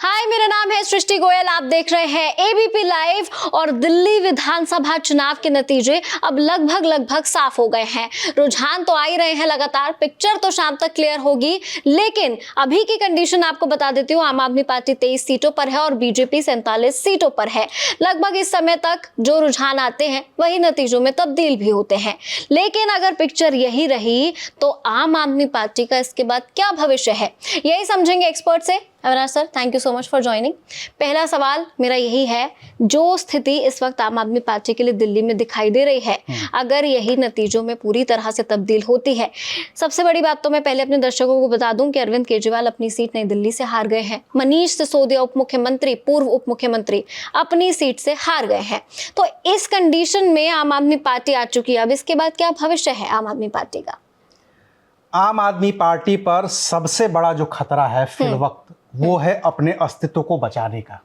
हाय, मेरा नाम है सृष्टि गोयल। आप देख रहे हैं एबीपी लाइव। और दिल्ली विधानसभा चुनाव के नतीजे अब लगभग साफ हो गए हैं। रुझान तो आ ही रहे हैं लगातार, पिक्चर तो शाम तक क्लियर होगी, लेकिन अभी की कंडीशन आपको बता देती हूँ। आम आदमी पार्टी 23 सीटों पर है और बीजेपी 47 सीटों पर है। लगभग इस समय तक जो रुझान आते हैं वही नतीजों में तब्दील भी होते हैं। लेकिन अगर पिक्चर यही रही तो आम आदमी पार्टी का इसके बाद क्या भविष्य है, यही समझेंगे एक्सपर्ट से। Avinash sir, thank you so much for joining. पहला सवाल मेरा यही है, जो स्थिति इस वक्त आम आदमी पार्टी के लिए दिल्ली में दिखाई दे रही है, अगर यही नतीजों में पूरी तरह से तब्दील होती है, सबसे बड़ी बात तो मैं पहले अपने दर्शकों को बता दूं कि अरविंद केजरीवाल अपनी सीट नई दिल्ली से हार गए हैं। मनीष सिसोदिया पूर्व उप मुख्यमंत्री अपनी सीट से हार गए हैं। तो इस कंडीशन में आम आदमी पार्टी आ चुकी है। अब इसके बाद क्या भविष्य है आम आदमी पार्टी का? आम आदमी पार्टी पर सबसे बड़ा जो खतरा है फिल वक्त वो है अपने अस्तित्व को बचाने का।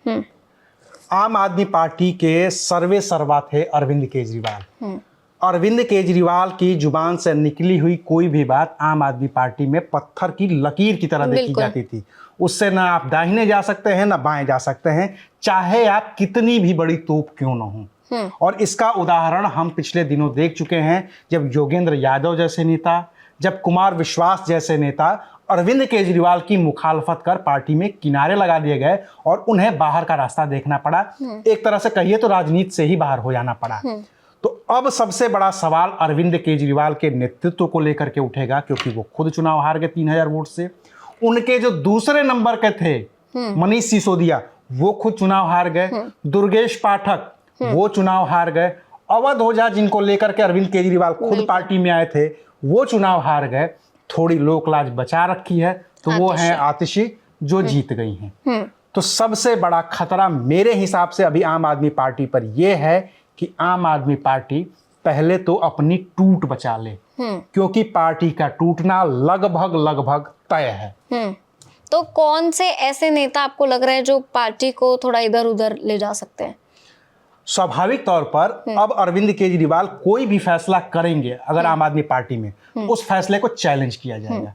आम आदमी पार्टी के सर्वे सर्वा थे अरविंद केजरीवाल। अरविंद केजरीवाल की जुबान से निकली हुई कोई भी बात आम आदमी पार्टी में पत्थर की लकीर की तरह देखी जाती थी। उससे ना आप दाहिने जा सकते हैं ना बाएं जा सकते हैं, चाहे आप कितनी भी बड़ी तोप क्यों न हो। और इसका उदाहरण हम पिछले दिनों देख चुके हैं, जब योगेंद्र यादव जैसे नेता, जब कुमार विश्वास जैसे नेता अरविंद केजरीवाल की मुखालफत कर पार्टी में किनारे लगा दिए गए और उन्हें बाहर का रास्ता देखना पड़ा। एक तरह से कहिए तो राजनीति से ही बाहर हो जाना पड़ा। तो अब सबसे बड़ा सवाल अरविंद केजरीवाल के नेतृत्व को लेकर के उठेगा, क्योंकि वो खुद चुनाव हार गए 3000 वोट से। उनके जो दूसरे नंबर के थे मनीष सिसोदिया, वो खुद चुनाव हार गए। दुर्गेश पाठक वो चुनाव हार गए। अवध ओझा जिनको लेकर के अरविंद केजरीवाल खुद पार्टी में आए थे, वो चुनाव हार गए। थोड़ी लोक लाज बचा रखी है तो वो हैं आतिशी, जो जीत गई हैं। तो सबसे बड़ा खतरा मेरे हिसाब से अभी आम आदमी पार्टी पर यह है कि आम आदमी पार्टी पहले तो अपनी टूट बचा ले, क्योंकि पार्टी का टूटना लगभग तय है। तो कौन से ऐसे नेता आपको लग रहे हैं जो पार्टी को थोड़ा इधर उधर ले जा सकते हैं? स्वाभाविक तौर पर अब अरविंद केजरीवाल कोई भी फैसला करेंगे अगर आम आदमी पार्टी में, उस फैसले को चैलेंज किया जाएगा।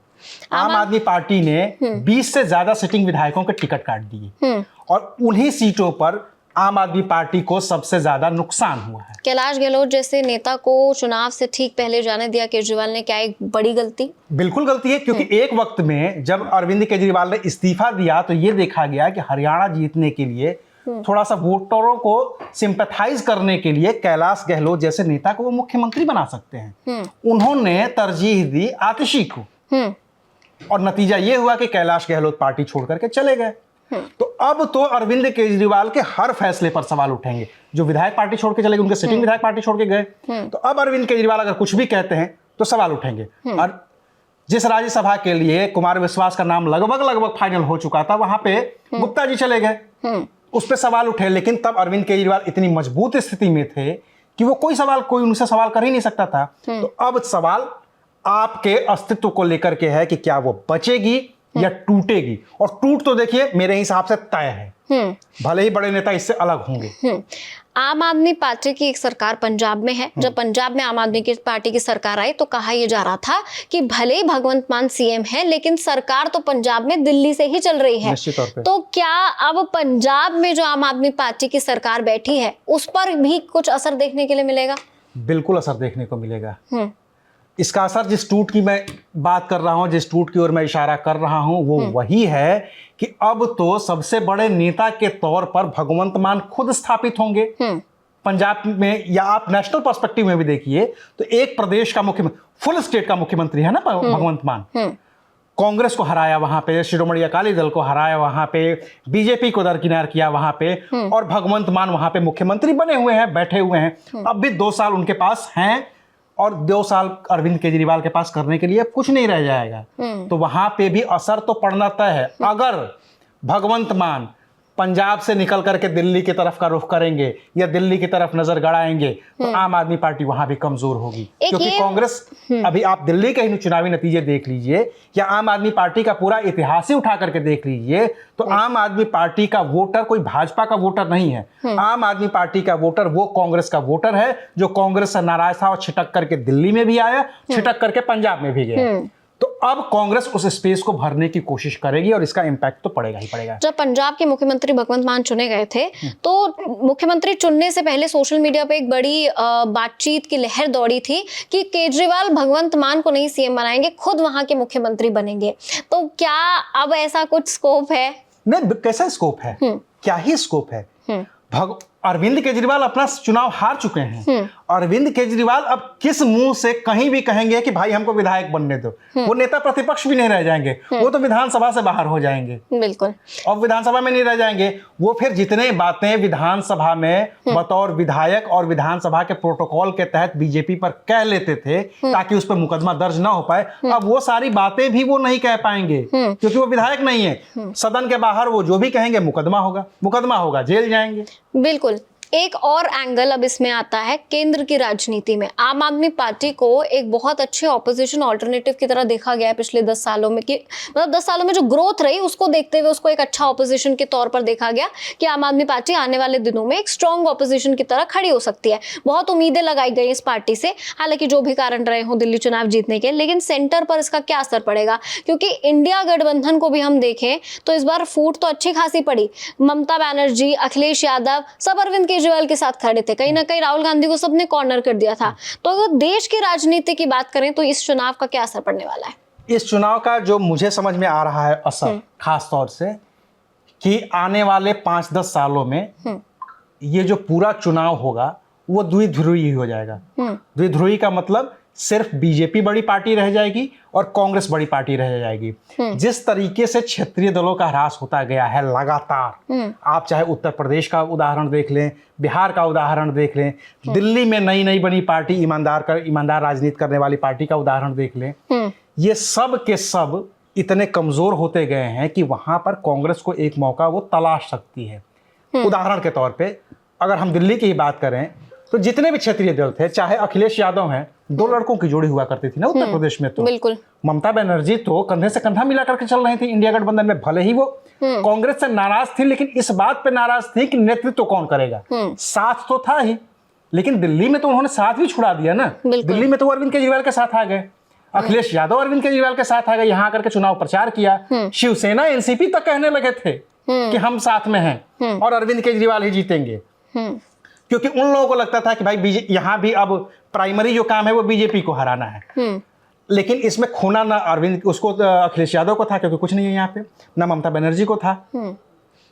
आम आदमी पार्टी ने 20 से ज्यादा सिटिंग विधायकों के टिकट काट दिए और उन्हीं सीटों पर आम आदमी पार्टी को सबसे ज्यादा नुकसान हुआ है। कैलाश गहलोत जैसे नेता को चुनाव से ठीक पहले जाने दिया केजरीवाल ने, क्या एक बड़ी गलती? बिल्कुल गलती है, क्योंकि एक वक्त में जब अरविंद केजरीवाल ने इस्तीफा दिया तो ये देखा गया कि हरियाणा जीतने के लिए, थोड़ा सा वोटरों को सिंपैथाइज करने के लिए कैलाश गहलोत जैसे नेता को वो मुख्यमंत्री बना सकते हैं। उन्होंने तरजीह दी आतिशी को और नतीजा ये हुआ कि कैलाश गहलोत पार्टी छोड़ करके चले गए। तो अब तो अरविंद केजरीवाल के हर फैसले पर सवाल उठेंगे। जो विधायक पार्टी छोड़ के चले गए, उनके सिटिंग विधायक पार्टी छोड़ के गए, तो अब अरविंद केजरीवाल अगर कुछ भी कहते हैं तो सवाल उठेंगे। और जिस राज्यसभा के लिए कुमार विश्वास का नाम लगभग फाइनल हो चुका था, वहां पे गुप्ता जी चले गए, उस पर सवाल उठे। लेकिन तब अरविंद केजरीवाल इतनी मजबूत स्थिति में थे कि वो कोई उनसे सवाल कर ही नहीं सकता था। तो अब सवाल आपके अस्तित्व को लेकर के है कि क्या वो बचेगी या टूटेगी। और टूट तो देखिए मेरे हिसाब से तय है, भले ही बड़े नेता इससे अलग होंगे। आम आदमी पार्टी की एक सरकार पंजाब में है। जब पंजाब में आम आदमी की पार्टी की सरकार आई तो कहा यह जा रहा था कि भले ही भगवंत मान सीएम है, लेकिन सरकार तो पंजाब में दिल्ली से ही चल रही है। तो क्या अब पंजाब में जो आम आदमी पार्टी की सरकार बैठी है उस पर भी कुछ असर देखने के लिए मिलेगा? बिल्कुल असर देखने को मिलेगा। इसका असर जिस टूट की मैं बात कर रहा हूं, जिस टूट की ओर मैं इशारा कर रहा हूं, वो वही है कि अब तो सबसे बड़े नेता के तौर पर भगवंत मान खुद स्थापित होंगे पंजाब में। या आप नेशनल पर्सपेक्टिव में भी देखिए तो एक प्रदेश का मुख्यमंत्री, फुल स्टेट का मुख्यमंत्री है ना भगवंत मान। कांग्रेस को हराया वहां पे, शिरोमणि अकाली दल को हराया वहां पे, बीजेपी को दरकिनार किया वहां पे, और भगवंत मान वहां पे मुख्यमंत्री बने हुए हैं, बैठे हुए हैं। अब भी 2 साल उनके पास हैं और 2 साल अरविंद केजरीवाल के पास करने के लिए कुछ नहीं रह जाएगा। तो वहां पे भी असर तो पड़ना तय है। अगर भगवंत मान पंजाब से निकल करके दिल्ली की तरफ का रुख करेंगे या दिल्ली की तरफ नजर गड़ाएंगे तो आम आदमी पार्टी वहां भी कमजोर होगी, क्योंकि कांग्रेस, अभी आप दिल्ली के ही चुनावी नतीजे देख लीजिए या आम आदमी पार्टी का पूरा इतिहास ही उठा करके देख लीजिए, तो आम आदमी पार्टी का वोटर कोई भाजपा का वोटर नहीं है। आम आदमी पार्टी का वोटर वो कांग्रेस का वोटर है जो कांग्रेस से नाराज था और छिटक करके दिल्ली में भी आया, छिटक करके पंजाब में भी गया। तो अब कांग्रेस उस स्पेस को भरने की कोशिश करेगी और इसका इम्पैक्ट तो पड़ेगा ही पड़ेगा। जब पंजाब के मुख्यमंत्री भगवंत मान चुने गए थे तो मुख्यमंत्री चुनने से पहले सोशल मीडिया पे एक बड़ी बातचीत की लहर दौड़ी थी कि केजरीवाल भगवंत मान को नहीं सीएम बनाएंगे, खुद वहां के मुख्यमंत्री बनेंगे। तो क्या अब ऐसा कुछ स्कोप है? नहीं, कैसा स्कोप है? क्या ही स्कोप है? अरविंद केजरीवाल अपना चुनाव हार चुके हैं। अरविंद केजरीवाल अब किस मुंह से कहीं भी कहेंगे कि भाई हमको विधायक बनने दो? वो नेता प्रतिपक्ष भी नहीं रह जाएंगे, वो तो विधानसभा से बाहर हो जाएंगे। बिल्कुल। और विधानसभा में नहीं रह जाएंगे वो, फिर जितने बातें विधानसभा में बतौर विधायक और विधानसभा के प्रोटोकॉल के तहत बीजेपी पर कह लेते थे ताकि उस पर मुकदमा दर्ज ना हो पाए, अब वो सारी बातें भी वो नहीं कह पाएंगे क्योंकि वो विधायक नहीं है। सदन के बाहर वो जो भी कहेंगे मुकदमा होगा, जेल जाएंगे। बिल्कुल। एक और एंगल अब इसमें आता है केंद्र की राजनीति में। आम आदमी पार्टी को एक बहुत अच्छे ऑपोजिशन ऑल्टरनेटिव की तरह देखा गया है पिछले 10 सालों में, कि मतलब 10 सालों में जो ग्रोथ रही उसको देखते हुए उसको एक अच्छा ऑपोजिशन के तौर पर देखा गया कि आम आदमी पार्टी आने वाले दिनों में एक स्ट्रॉन्ग ऑपोजिशन की तरह खड़ी हो सकती है। बहुत उम्मीदें लगाई गई इस पार्टी से, हालांकि जो भी कारण रहे हों दिल्ली चुनाव जीतने के, लेकिन सेंटर पर इसका क्या असर पड़ेगा? क्योंकि इंडिया गठबंधन को भी हम देखें तो इस बार फूट तो अच्छी खासी पड़ी। ममता बनर्जी, अखिलेश यादव सब अरविंद केजरीवाल के साथ खड़े थे, कहीं ना कहीं राहुल गांधी को सबने कॉर्नर कर दिया था। तो अगर देश की राजनीति की बात करें तो इस चुनाव का क्या असर पड़ने वाला है? इस चुनाव का जो मुझे समझ में आ रहा है असर, खास तौर से कि आने वाले 5-10 सालों में ये जो पूरा चुनाव होगा वो द्विध्रुवी हो जाएगा। द्विध्रुवी का मतलब सिर्फ बीजेपी बड़ी पार्टी रह जाएगी और कांग्रेस बड़ी पार्टी रह जाएगी। जिस तरीके से क्षेत्रीय दलों का ह्रास होता गया है लगातार, आप चाहे उत्तर प्रदेश का उदाहरण देख लें, बिहार का उदाहरण देख लें, दिल्ली में नई नई बनी पार्टी ईमानदार राजनीति करने वाली पार्टी का उदाहरण देख लें, ये सब के सब इतने कमजोर होते गए हैं कि वहां पर कांग्रेस को एक मौका वो तलाश सकती है। उदाहरण के तौर पे अगर हम दिल्ली की ही बात करें तो जितने भी क्षेत्रीय दल थे, चाहे अखिलेश यादव हैं, 2 लड़कों की जोड़ी हुआ करती थी ना उत्तर प्रदेश में, तो बिल्कुल ममता बनर्जी तो कंधे से कंधा मिला करके चल रही थी इंडिया गठबंधन में। भले ही वो कांग्रेस से नाराज थी, लेकिन इस बात पे नाराज थी कि नेतृत्व कौन करेगा। साथ तो था ही, लेकिन दिल्ली में तो उन्होंने साथ भी छुड़ा दिया ना। दिल्ली में तो अरविंद केजरीवाल के साथ आ गए, अखिलेश यादव अरविंद केजरीवाल के साथ आ गए, यहाँ आकर के चुनाव प्रचार किया। शिवसेना, एनसीपी तक कहने लगे थे कि हम साथ में हैं और अरविंद केजरीवाल ही जीतेंगे, क्योंकि उन लोगों को लगता था कि भाई यहाँ भी अब प्राइमरी जो काम है वो बीजेपी को हराना है। लेकिन इसमें खोना ना अरविंद उसको अखिलेश यादव को था, क्योंकि कुछ नहीं है यहाँ पे, ना ममता बनर्जी को था,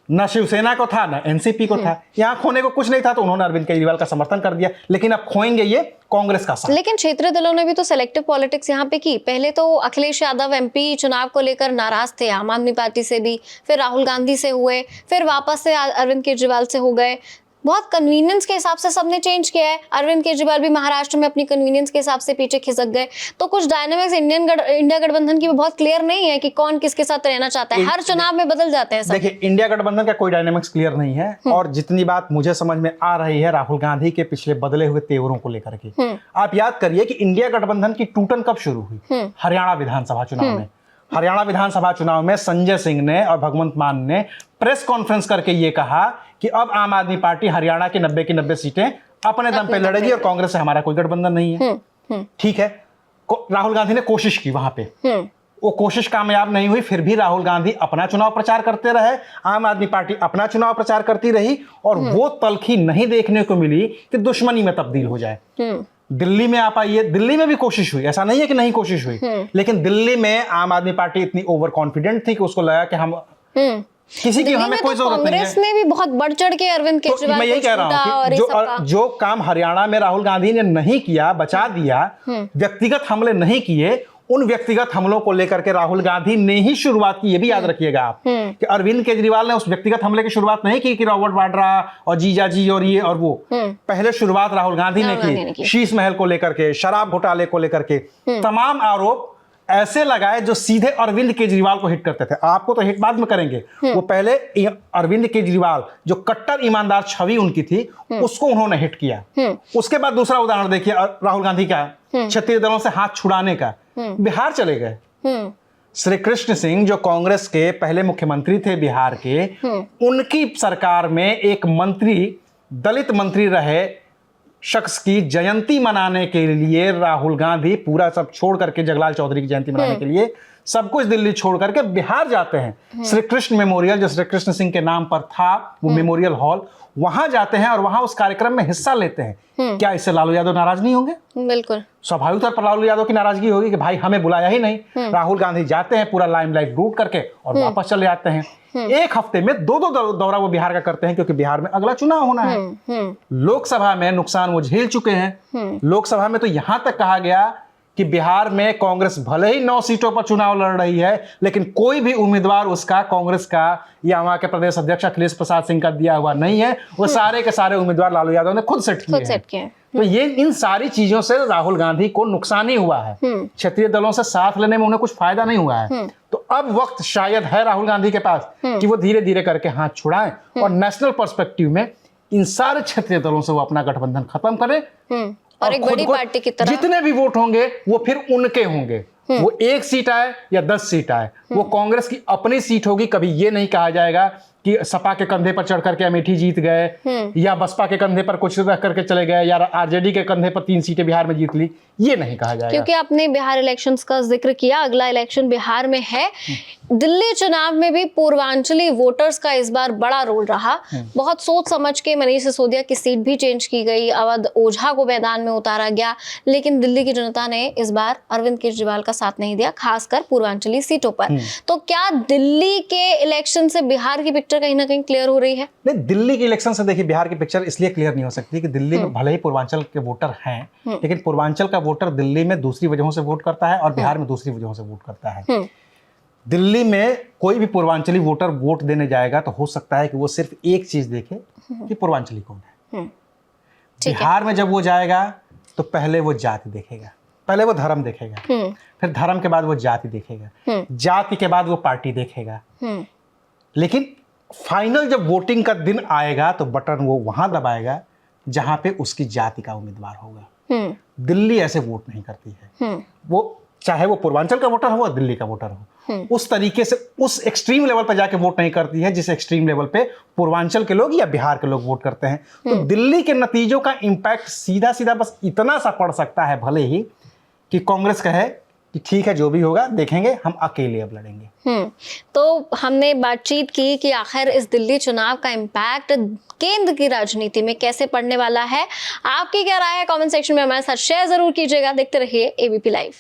ना शिवसेना को था, ना एनसीपी को था। यहाँ खोने को कुछ नहीं था, तो उन्होंने अरविंद केजरीवाल का समर्थन कर दिया। लेकिन अब खोएंगे ये कांग्रेस का साथ। लेकिन क्षेत्रीय दलों ने भी तो सेलेक्टिव पॉलिटिक्स यहाँ पे की। पहले तो अखिलेश यादव एमपी चुनाव को लेकर नाराज थे आम आदमी पार्टी से भी, फिर राहुल गांधी से हुए, फिर वापस से अरविंद केजरीवाल से हो गए। बहुत कन्वीनियंस के हिसाब से सबने चेंज किया है। अरविंद केजरीवाल भी महाराष्ट्र में अपनी कन्वीनियंस के हिसाब से पीछे खिसक गए। तो कुछ डायनामिक्स इंडिया गठबंधन की बहुत क्लियर नहीं है कि कौन किसके साथ रहना चाहता है। हर चुनाव में बदल जाते हैं सब। देखिए, इंडिया गठबंधन का कोई डायनामिक्स क्लियर नहीं है। और जितनी बात मुझे समझ में आ रही है राहुल गांधी के पिछले बदले हुए तेवरों को लेकर के, आप याद करिए कि इंडिया गठबंधन की टूटन कब शुरू हुई? हरियाणा विधानसभा चुनाव में। हरियाणा विधानसभा चुनाव में संजय सिंह ने और भगवंत मान ने प्रेस कॉन्फ्रेंस करके ये कहा कि अब आम आदमी पार्टी हरियाणा की 90 की 90 सीटें अपने दम पे लड़ेगी और कांग्रेस से हमारा कोई गठबंधन नहीं है। ठीक है, राहुल गांधी ने कोशिश की वहां पे, वो कोशिश कामयाब नहीं हुई। फिर भी राहुल गांधी अपना चुनाव प्रचार करते रहे, आम आदमी पार्टी अपना चुनाव प्रचार करती रही, और वो तलखी नहीं देखने को मिली कि दुश्मनी में तब्दील हो जाए। दिल्ली में आप आइए, दिल्ली में भी कोशिश हुई, ऐसा नहीं है कि नहीं कोशिश हुई, लेकिन दिल्ली में आम आदमी पार्टी इतनी ओवर कॉन्फिडेंट थी कि उसको लगा कि हम किसी की हमें कोई जरूरत नहीं है। कांग्रेस ने भी बहुत बढ़ चढ़ के अरविंद केजरीवाल मैं यही कह रहा हूं कि जो काम हरियाणा में राहुल गांधी ने नहीं किया, बचा दिया, व्यक्तिगत हमले नहीं किए, उन व्यक्तिगत हमलों को लेकर के राहुल गांधी ने ही शुरुआत की। ये भी याद रखिएगा आप कि अरविंद केजरीवाल ने उस व्यक्तिगत हमले की शुरुआत नहीं की कि रॉबर्ट वाड्रा और जीजा जी और ये और वो। पहले शुरुआत राहुल गांधी ने की शीश महल को लेकर के, शराब घोटाले को लेकर के। तमाम आरोप ऐसे लगाए जो सीधे अरविंद केजरीवाल को हिट करते थे। आपको तो हिट बाद में करेंगे, वो पहले अरविंद केजरीवाल जो कट्टर ईमानदार छवि उनकी थी उसको उन्होंने हिट किया। उसके बाद दूसरा उदाहरण देखिए राहुल गांधी का क्षेत्रीय दलों से हाथ छुड़ाने का, बिहार चले गए। श्री कृष्ण सिंह जो कांग्रेस के पहले मुख्यमंत्री थे बिहार के, उनकी सरकार में एक मंत्री दलित मंत्री रहे, शख्स की जयंती मनाने के लिए राहुल गांधी पूरा सब छोड़ करके, जगलाल चौधरी की जयंती मनाने के लिए सब कुछ दिल्ली छोड़ करके बिहार जाते हैं। श्री कृष्ण मेमोरियल, जो श्री कृष्ण सिंह के नाम पर था, वो मेमोरियल हॉल, वहां जाते हैं और वहां उस कार्यक्रम में हिस्सा लेते हैं। क्या इससे लालू यादव नाराज नहीं होंगे? बिल्कुल स्वाभाविक तौर पर लालू यादव की नाराजगी होगी कि भाई हमें बुलाया ही नहीं। राहुल गांधी जाते हैं पूरा लाइमलाइट लूट करके और वापस चले आते हैं। एक हफ्ते में दो दौरा वो बिहार का करते हैं, क्योंकि बिहार में अगला चुनाव होना है। लोकसभा में नुकसान वो झेल चुके हैं। लोकसभा में तो यहां तक कहा गया कि बिहार में कांग्रेस भले ही 9 सीटों पर चुनाव लड़ रही है, लेकिन कोई भी उम्मीदवार उसका, कांग्रेस का या वहां के प्रदेश अध्यक्ष अखिलेश प्रसाद सिंह का दिया हुआ नहीं है। वो सारे के सारे उम्मीदवार लालू यादव ने खुद सेट किए हैं। तो ये इन सारी चीजों से राहुल गांधी को नुकसान ही हुआ है। क्षेत्रीय दलों से साथ लेने में उन्हें कुछ फायदा नहीं हुआ है। तो अब वक्त शायद है राहुल गांधी के पास कि वो धीरे धीरे करके हाथ छुड़ाएं और नेशनल पर्सपेक्टिव में इन सारे क्षेत्रीय दलों से वो अपना गठबंधन खत्म करें और एक बड़ी पार्टी की तरह जितने भी वोट होंगे वो फिर उनके होंगे। वो 1 सीट आए या 10 सीट आए, वो कांग्रेस की अपनी सीट होगी। कभी ये नहीं कहा जाएगा कि सपा के कंधे पर चढ़ करके अमेठी जीत गए या बसपा के कंधे पर कुछ रख करके चले गए या आरजेडी के कंधे पर 3 सीटें बिहार में जीत ली, ये नहीं कहा जाएगा। क्योंकि आपने बिहार इलेक्शंस का जिक्र किया, अगला इलेक्शन बिहार में है। दिल्ली चुनाव में भी पूर्वांचली वोटर्स का इस बार बड़ा रोल रहा। बहुत सोच समझ के मनीष सिसोदिया की सीट भी चेंज की गई, अवध ओझा को मैदान में उतारा गया, लेकिन दिल्ली की जनता ने इस बार अरविंद केजरीवाल का साथ नहीं दिया, खासकर पूर्वांचली सीटों पर। तो क्या दिल्ली के इलेक्शन से बिहार की पिक्चर कहीं ना कहीं क्लियर हो रही है? नहीं, दिल्ली के इलेक्शन से देखिए बिहार की पिक्चर इसलिए क्लियर नहीं हो सकती कि दिल्ली में भले ही पूर्वांचल के वोटर हैं, लेकिन पूर्वांचल का वोटर दिल्ली में दूसरी वजहों से वोट करता है और बिहार में दूसरी वजहों से वोट करता है। दिल्ली में कोई भी पूर्वांचली वोटर वोट देने जाएगा तो हो सकता है कि वो सिर्फ एक चीज देखे कि पूर्वांचली कौन है। बिहार में जब वो जाएगा तो पहले वो जाति देखेगा, पहले वो धर्म देखेगा, फिर धर्म के बाद वो जाति देखेगा, जाति के बाद वो पार्टी देखेगा। लेकिन फाइनल जब वोटिंग का दिन आएगा तो बटन वो वहां दबाएगा जहां पे उसकी जाति का उम्मीदवार होगा। दिल्ली ऐसे वोट नहीं करती है। वो चाहे वो पूर्वांचल का वोटर हो या दिल्ली का वोटर हो, उस तरीके से उस एक्सट्रीम लेवल पर जाके वोट नहीं करती है जिस एक्सट्रीम लेवल पे पूर्वांचल के लोग या बिहार के लोग वोट करते हैं। तो दिल्ली के नतीजों का इंपैक्ट सीधा सीधा बस इतना सा पड़ सकता है, भले ही कि कांग्रेस कहे कि ठीक है जो भी होगा देखेंगे, हम अकेले अब लड़ेंगे। तो हमने बातचीत की कि आखिर इस दिल्ली चुनाव का इम्पैक्ट केंद्र की राजनीति में कैसे पड़ने वाला है। आपकी क्या राय है कमेंट सेक्शन में हमारे साथ शेयर जरूर कीजिएगा। देखते रहिए एबीपी लाइव।